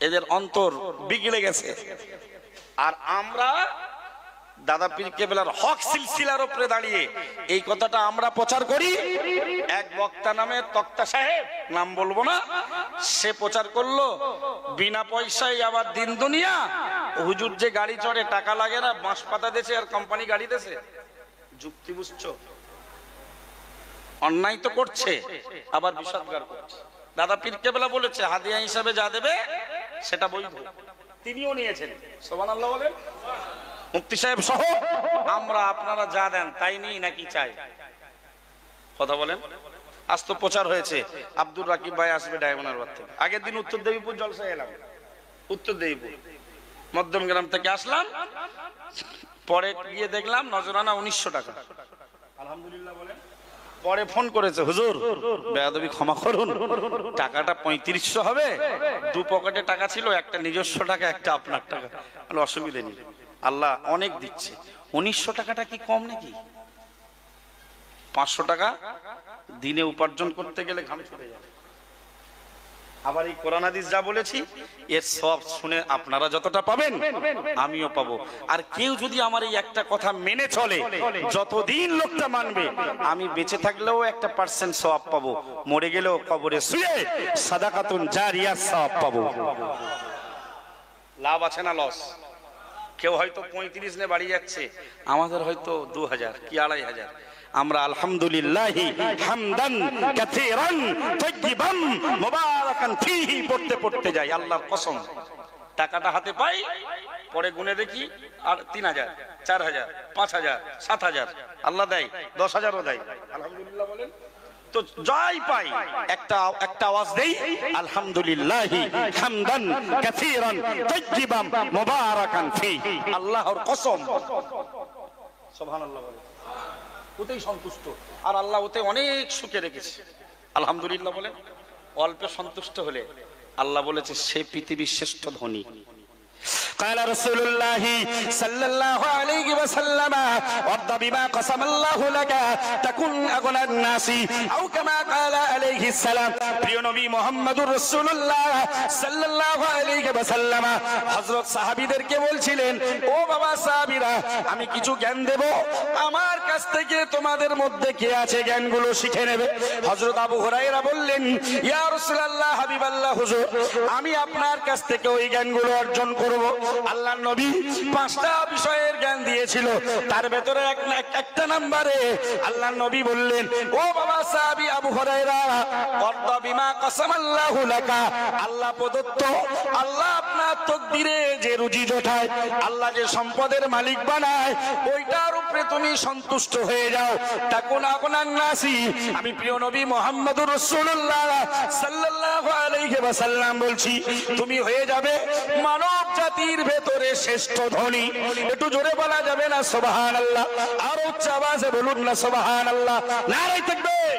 এদের অন্তর বিগড়ে গেছে। আর আমরা দাদা পীর কেবলার হক সিলসিলার উপরে দাঁড়িয়ে এই কথাটা আমরা প্রচার করি। এক বক্তা নামে তক্তা সাহেব, নাম বলবো না, সে প্রচার করলো বিনা পয়সায় আবার দিন দুনিয়া। হুজুর যে গাড়ি চড়ে টাকা লাগে না, বাঁশ পাতা দেছে আর কোম্পানি গাড়ি দেছে। যুক্তি বুঝছো? অন্যায় তো করছে, আবার বিষাদগার করছে। দাদা পীর কেবলা বলেছে হাদিয়া হিসাবে যা দেবে সেটা বৈধ, তিনিও নিয়েছেন। সুবহানাল্লাহ বলেন। মুফতি সাহেব সহ আমরা আপনারা যা দেন তাই নিই নাকি চাই? কথা বলেন। আজ তো প্রচার হয়েছে আব্দুর রাকিব ভাই আসবে ডায়মন্ডহারবার থেকে। আগের দিন উত্তর দেবীপুর জলসায় এলাম, উত্তর দেবীপুর মধ্যমগ্রাম থেকে আসলাম, পরে গিয়ে দেখলাম নজরানা 1900 টাকা। আলহামদুলিল্লাহ বলেন। পরে ফোন করেছে, হুজুর বেয়াদবি ক্ষমা করুন, টাকাটা 3500 হবে। দু পকেটে টাকা ছিল, একটা নিজস্ব টাকা, একটা আপনার টাকা। অসুবিধা নেই, আল্লাহ অনেক দিচ্ছে। 1900 টাকাটা কি কম নাকি? 500 টাকা দিনে উপার্জন করতে গেলে ঘাম ছুটে যাবে। আবার এই কোরআন হাদিস যা বলেছি এর সব শুনে আপনারা যতটা পাবেন আমিও পাবো। আর কেউ যদি আমার এই একটা কথা মেনে চলে, যতদিন লোকটা মানবে, আমি বেঁচে থাকলেও 1% সওয়াব পাবো, মরে গেলেও কবরে শুয়ে সাদাকাতুন জারিয়া সওয়াব পাবো। লাভ আছে না লস? কেউ হয়তো 35 নে বাড়ি যাচ্ছে, আমাদের হয়তো 2000 কি 2500। আমরা আলহামদুলিল্লাহ হামদান কাসীরান তাইয়িবান মুবারাকান ফীহি পড়তে পড়তে যাই। আল্লাহর কসম, টাকাটা হাতে পাই, পরে গুনে দেখি আর 3000, 4000, 5000, 7000 আল্লাহ দেয়, 10000ও দেয়। আলহামদুলিল্লাহ বলেন তো। যাই পাই একটা আওয়াজ দেই, আলহামদুলিল্লাহ হামদান কাসীরান তাইয়িবান মুবারাকান ফীহি। আল্লাহর কসম, সুবহানাল্লাহ বলেন। ওতেই সন্তুষ্ট, আর আল্লাহ ওতে অনেক সুখে রেখেছে। আলহামদুলিল্লাহ বলেন। অল্পে সন্তুষ্ট হলে আল্লাহ বলেছে সে পৃথিবীর শ্রেষ্ঠ ধনী। قال رسول الله صلى الله عليه وسلم وارض بما قسم الله لك تكن اغنى الناس او كما قال عليه السلام। প্রিয় নবী মুহাম্মদুর রাসূলুল্লাহ সাল্লাল্লাহু আলাইহি ওয়াসাল্লাম হযরত সাহাবীদেরকে বলছিলেন, ও বাবা সাহাবীরা, আমি কিছু জ্ঞান দেব, আমার কাছ থেকে তোমাদের মধ্যে কে আছে জ্ঞানগুলো শিখে নেবে। হযরত আবু হুরায়রা বললেন, ইয়া রাসূলুল্লাহ, হাবিবাল্লাহ হুজুর, আমি আপনার কাছ থেকে ওই জ্ঞানগুলো অর্জন করব। আল্লাহর নবী 5টা বিষয়ের জ্ঞান দিয়েছিল, তার ভেতরে একটা নম্বরে আল্লাহর নবী বললেন, ও বাবা সাহাবী আবু হুরায়রা, ওয়ারদা বিমা কাসামাল্লাহু লাকা, আল্লাহ প্রদত্ত, আল্লাহ আপনার তাকদীরে যে রুজি জোটায়, আল্লাহ যে সম্পদের মালিক বানায়, ওইটার উপরে তুমি সন্তুষ্ট হয়ে যাও। তাকুন আগুনান নাসি, আমি প্রিয় নবী মুহাম্মদুর রাসূলুল্লাহ সাল্লাল্লাহু আলাইহি ওয়াসাল্লাম বলছি, তুমি হয়ে যাবে মানব জাতির ভেতরে শ্রেষ্ঠ ধনী। একটু জোরে বলা যাবে না সুবহানাল্লাহ? আর উচ্চ আওয়াজে বলুন না সুবহানাল্লাহ। নারে তাকবীর।